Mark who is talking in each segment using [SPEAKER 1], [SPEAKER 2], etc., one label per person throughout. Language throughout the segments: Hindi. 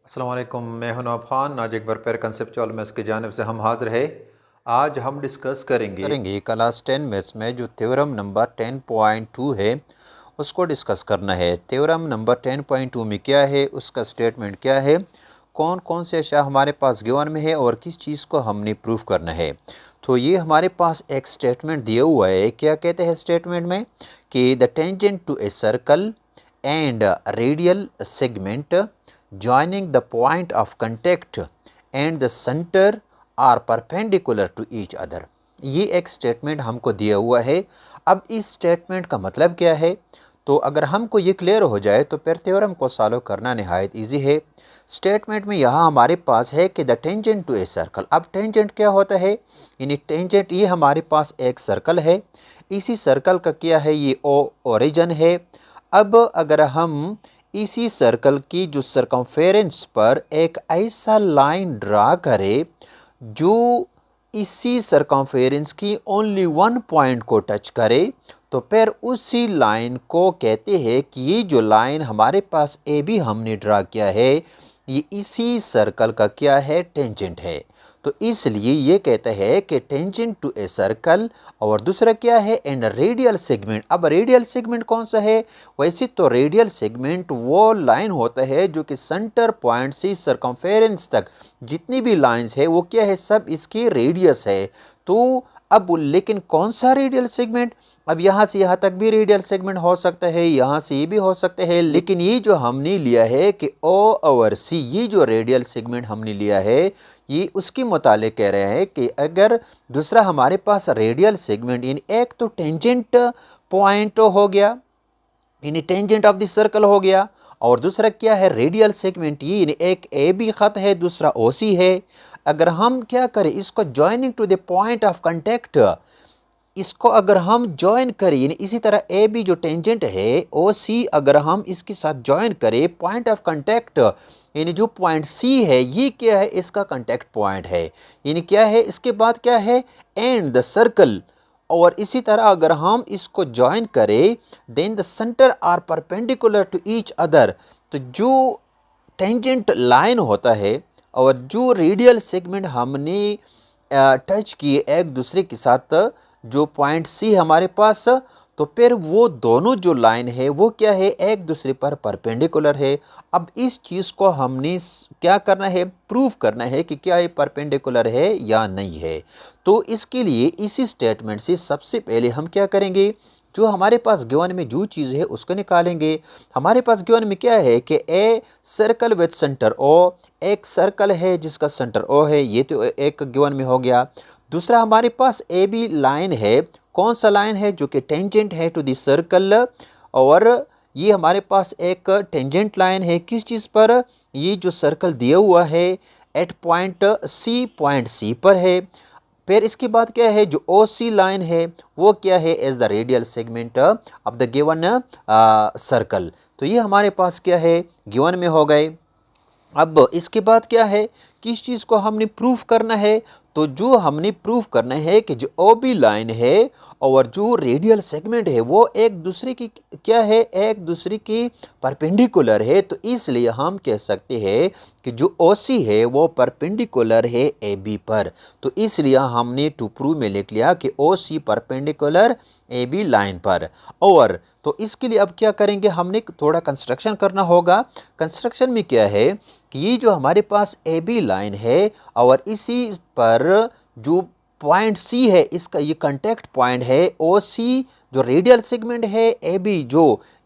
[SPEAKER 1] अस्सलाम वालेकुम, मैं हूं नवाब खान। आज एक बार फिर कंसेप्चुअल मैथ्स की जानिब से हम हाज़िर है। आज हम डिस्कस करेंगे क्लास 10 मैथ्स में जो थ्योरम नंबर 10.2 है उसको डिस्कस करना है। थ्योरम नंबर 10.2 में क्या है, उसका स्टेटमेंट क्या है, कौन कौन से अशया हमारे पास गिवन में है और किस चीज़ को हमने प्रूव करना है। तो ये हमारे पास एक स्टेटमेंट दिया हुआ है। क्या कहते हैं स्टेटमेंट में कि the tangent to a circle and radial segment joining the point of contact and the center are perpendicular to each other। ये एक स्टेटमेंट हमको दिया हुआ है। अब इस स्टेटमेंट का मतलब क्या है, तो अगर हमको ये क्लियर हो जाए तो फिर थ्योरम को सॉल्व करना नहायत इजी है। स्टेटमेंट में यहाँ हमारे पास है कि the tangent to a circle. अब टेंजेंट क्या होता है, यानी टेंजेंट ये हमारे पास एक सर्कल है, इसी सर्कल का क्या है, ये ओरिजिन है। अब अगर हम इसी सर्कल की जो सरकमफेरेंस पर एक ऐसा लाइन ड्रा करें जो इसी सरकमफेरेंस की ओनली वन पॉइंट को टच करे, तो फिर उसी लाइन को कहते हैं कि ये जो लाइन हमारे पास ए बी हमने ड्रा किया है ये इसी सर्कल का क्या है, टेंजेंट है। तो इसलिए ये कहता है कि टेंजेंट टू ए सर्कल, और दूसरा क्या है, एंड रेडियल सेगमेंट। अब रेडियल सेगमेंट कौन सा है, वैसे तो रेडियल सेगमेंट वो लाइन होता है जो कि सेंटर पॉइंट से सरकमफेरेंस तक जितनी भी लाइंस है वो क्या है, सब इसकी रेडियस है। तो अब लेकिन कौन सा रेडियल सेगमेंट, अब यहाँ से यहाँ तक भी रेडियल सेगमेंट हो सकता है, यहाँ से ये भी हो सकता है, लेकिन ये जो हमने लिया है कि ओ ओवर सी, ये जो रेडियल सेगमेंट हमने लिया है ये उसके मुतालिक कह रहे हैं कि अगर दूसरा हमारे पास रेडियल सेगमेंट, यानी एक तो टेंजेंट पॉइंट हो गया, यानी टेंजेंट ऑफ द सर्कल हो गया, और दूसरा क्या है, रेडियल सेगमेंट, ये यानी एक ए बी खत है, दूसरा ओ सी है। अगर हम क्या करें, इसको joining to the point of contact, इसको अगर हम ज्वाइन करें, यानी इसी तरह ए बी जो टेंजेंट है ओ सी, अगर हम इसके साथ ज्वाइन करें पॉइंट ऑफ कंटेक्ट, यानी जो पॉइंट सी है ये क्या है, इसका कंटेक्ट पॉइंट है, यानी क्या है, इसके बाद क्या है, एंड द सर्कल। और इसी तरह अगर हम इसको ज्वाइन करें then the centre are perpendicular to each other, तो जो टेंजेंट लाइन होता है और जो रेडियल सेगमेंट हमने टच किए एक दूसरे के साथ, जो पॉइंट सी हमारे पास, तो फिर वो दोनों जो लाइन है वो क्या है, एक दूसरे पर परपेंडिकुलर है। अब इस चीज़ को हमने क्या करना है, प्रूफ करना है कि क्या ये परपेंडिकुलर है या नहीं है। तो इसके लिए इसी स्टेटमेंट से सबसे पहले हम क्या करेंगे, जो हमारे पास गिवन में जो चीज़ है उसको निकालेंगे। हमारे पास गिवन में क्या है कि a circle with centre O, एक सर्कल है जिसका सेंटर ओ है, ये तो एक गिवन में हो गया। दूसरा हमारे पास ए बी लाइन है, कौन सा लाइन है, जो कि टेंजेंट है टू द सर्कल, और ये हमारे पास एक टेंजेंट लाइन है किस चीज़ पर, ये जो सर्कल दिया हुआ है एट पॉइंट सी पर है। फिर इसके बाद क्या है, जो ओ सी लाइन है वो क्या है, as the radial segment of the given circle. तो ये हमारे पास क्या है, गिवन में हो गए। अब इसके बाद क्या है, किस चीज़ को हमने प्रूफ करना है, तो जो हमने प्रूफ करना है कि जो ओ बी लाइन है और जो रेडियल सेगमेंट है वो एक दूसरे की क्या है, एक दूसरे की परपेंडिकुलर है। तो इसलिए हम कह सकते हैं कि जो ओ सी है वो परपेंडिकुलर है ए बी पर। तो इसलिए हमने टू प्रूव में लिख लिया कि O C perpendicular A B line पर। और तो इसके लिए अब क्या करेंगे, हमने थोड़ा कंस्ट्रक्शन करना होगा। कंस्ट्रक्शन में क्या है कि ये जो हमारे पास ए बी लाइन है और इसी पर जो पॉइंट सी है इसका ये कांटेक्ट पॉइंट है, ओ सी जो रेडियल सेगमेंट है, ए बी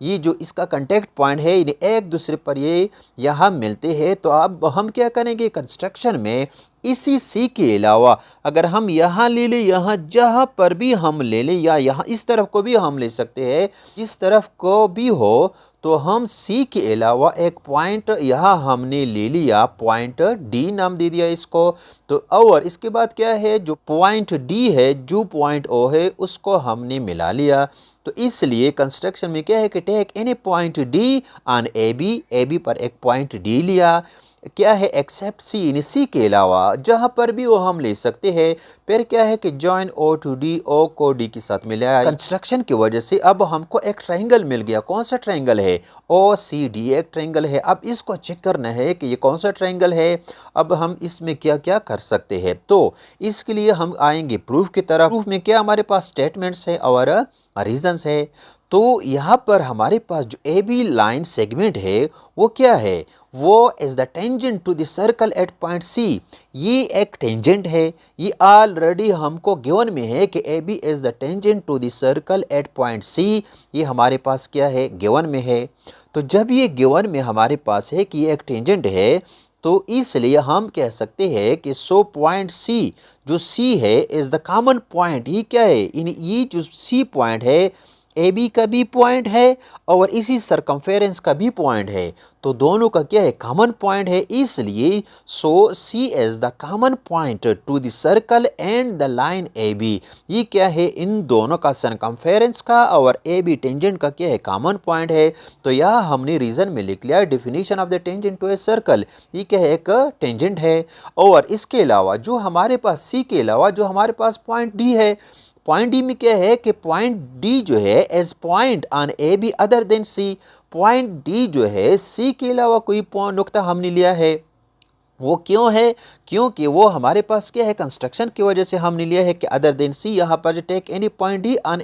[SPEAKER 1] ये जो इसका कांटेक्ट पॉइंट है, यानी एक दूसरे पर ये यहाँ मिलते हैं। तो अब हम क्या करेंगे, कंस्ट्रक्शन में इसी सी के अलावा अगर हम यहाँ ले लें, यहाँ जहाँ पर भी हम ले लें, या यहाँ इस तरफ को भी हम ले सकते हैं, इस तरफ को भी हो, तो हम सी के अलावा एक पॉइंट यहाँ हमने ले लिया, पॉइंट डी नाम दे दिया इसको। तो और इसके बाद क्या है, जो पॉइंट डी है, जो पॉइंट ओ है, उसको हमने मिला लिया। तो इसलिए कंस्ट्रक्शन में क्या है कि take any point D on A B पर एक पॉइंट डी लिया। क्या है एक्सेप्ट सी, यानी सी के अलावा जहाँ पर भी वो हम ले सकते हैं। फिर क्या है कि जॉइन ओ टू डी, ओ को डी के साथ मिलाया। कंस्ट्रक्शन की वजह से अब हमको एक ट्रायंगल मिल गया। कौन सा ट्रायंगल है? ओ सी डी एक ट्रायंगल है। अब इसको चेक करना है कि ये कौन सा ट्रायंगल है। अब हम इसमें क्या क्या कर सकते हैं, तो इसके लिए हम आएंगे प्रूफ की तरफ। प्रूफ में क्या हमारे पास स्टेटमेंट्स है और रीजंस है। तो यहाँ पर हमारे पास जो ए बी लाइन सेगमेंट है वो क्या है, वो is the tangent to the circle at point C. ये एक टेंजेंट है, ये ऑलरेडी हमको गिवन में है कि A B is the tangent to the circle at point C. ये हमारे पास क्या है, गिवन में है। तो जब ये गिवन में हमारे पास है कि ये एक टेंजेंट है, तो इसलिए हम कह सकते हैं कि सो पॉइंट सी, जो सी है इज द कॉमन पॉइंट। ये क्या है, ये जो सी पॉइंट है ए बी का भी पॉइंट है और इसी सरकमफेरेंस का भी पॉइंट है। तो दोनों का क्या है, कॉमन पॉइंट है। इसलिए so C is the common point to the circle and the line A B. ये क्या है, इन दोनों का सरकमफेरेंस का और ए बी टेंजेंट का क्या है, कॉमन पॉइंट है। तो यह हमने रीजन में लिख लिया, definition of the tangent to a circle. ये क्या है, एक टेंजेंट है। और इसके अलावा जो हमारे पास सी के अलावा जो हमारे पास पॉइंट डी है, पॉइंट डी में क्या है कि पॉइंट डी जो है as point on A B other than C. Point D जो है सी के अलावा कोई नुक्ता हमने लिया है। वो क्यों है, क्योंकि वो हमारे पास क्या है, कंस्ट्रक्शन की वजह से हमने लिया है कि अदर देन सी। यहाँ पर take any point D on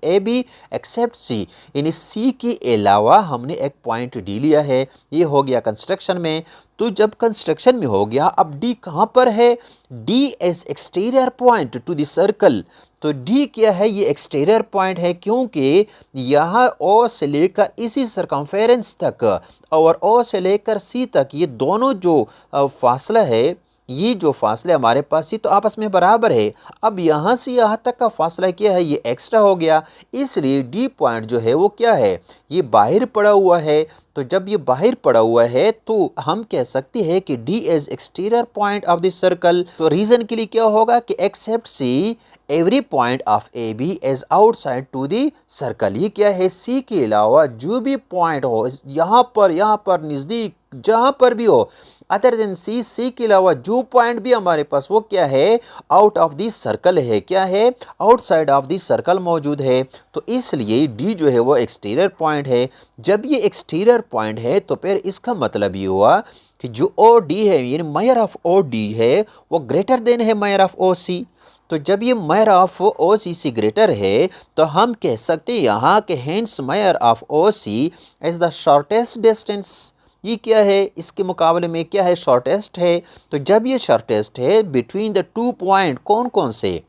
[SPEAKER 1] A B except C, यानी सी के अलावा हमने एक पॉइंट डी लिया है। ये हो गया कंस्ट्रक्शन में। तो जब कंस्ट्रक्शन में हो गया, अब डी कहाँ पर है, D as exterior point to the circle. तो डी क्या है, ये एक्सटीरियर पॉइंट है, क्योंकि यहाँ ओ से लेकर इसी सरकमफेरेंस तक और ओ से लेकर सी तक ये दोनों जो फासला है, ये जो फासला हमारे पास ये तो आपस में बराबर है। अब यहाँ से यहाँ तक का फासला क्या है, ये एक्स्ट्रा हो गया। इसलिए डी पॉइंट जो है वो क्या है, ये बाहर पड़ा हुआ है। तो जब ये बाहर पड़ा हुआ है तो हम कह सकते हैं कि D is exterior point of the circle. तो रीजन के लिए क्या होगा कि except C every point of A B is outside to the circle. ये क्या है, सी के अलावा जो भी पॉइंट हो, यहाँ पर नज़दीक जहाँ पर भी हो, अदर देन सी, सी के अलावा जो पॉइंट भी हमारे पास वो क्या है, आउट ऑफ दी सर्कल है, क्या है, आउटसाइड ऑफ दी सर्कल मौजूद है। तो इसलिए डी जो है वो एक्सटीरियर पॉइंट है। जब ये एक्सटीरियर पॉइंट है तो फिर इसका मतलब ये हुआ कि जो ओ डी है, यानी मेजर ऑफ ओ डी है, वो ग्रेटर देन है मेजर ऑफ ओ सी। तो जब ये मेजर ऑफ ओ सी से ग्रेटर है तो हम कह सकते हैं यहाँ के hence measure of O C is the shortest distance. ये क्या है, इसके मुकाबले में क्या है, शॉर्टेस्ट है। तो जब ये शॉर्टेस्ट है बिटवीन द टू पॉइंट, कौन कौन से,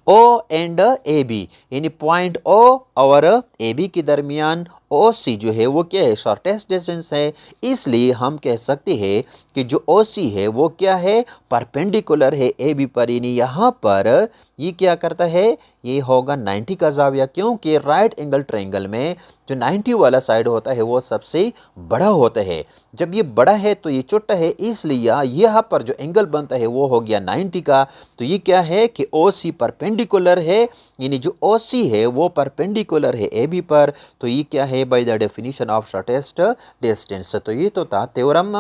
[SPEAKER 1] ओ एंड ए बी, यानी पॉइंट ओ और ए बी के दरमियान ओ सी जो है वो क्या है, शॉर्टेस्ट डिस्टेंस है। इसलिए हम कह सकते हैं कि जो ओ सी है वो क्या है, परपेंडिकुलर है ए बी पर, यानी यहाँ पर ये क्या करता है, ये होगा 90 का जाविया, क्योंकि राइट एंगल ट्रायंगल में जो 90 वाला साइड होता है वो सबसे बड़ा होता है। जब ये बड़ा है तो ये छोटा है, इसलिए यहाँ पर जो एंगल बनता है वो हो गया 90 का। तो ये क्या है कि ओ सी परपेंडिकुलर है, यानी जो ओ सी है वो परपेंडिकुलर है ए बी पर। तो ये क्या है, by the definition of shortest distance. तो ये तो था थ्योरम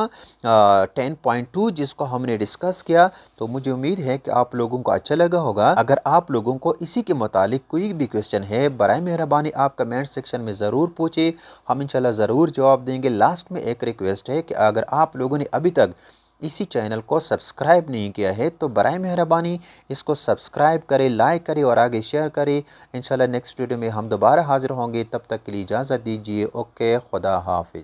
[SPEAKER 1] 10.2 जिसको हमने डिस्कस किया। तो मुझे उम्मीद है कि आप लोगों को अच्छा लगा होगा। अगर आप लोगों को इसी के मुतालिक कोई भी क्वेश्चन है, बराए मेहरबानी आप कमेंट सेक्शन में ज़रूर पूछिए, हम इंशाल्लाह ज़रूर जवाब देंगे। लास्ट में एक रिक्वेस्ट है कि अगर आप लोगों ने अभी तक इसी चैनल को सब्सक्राइब नहीं किया है तो बराए मेहरबानी इसको सब्सक्राइब करें, लाइक करें और आगे शेयर करें। इंशाल्लाह नेक्स्ट वीडियो में हम दोबारा हाजिर होंगे, तब तक के लिए इजाज़त दीजिए। ओके, खुदा हाफिज़।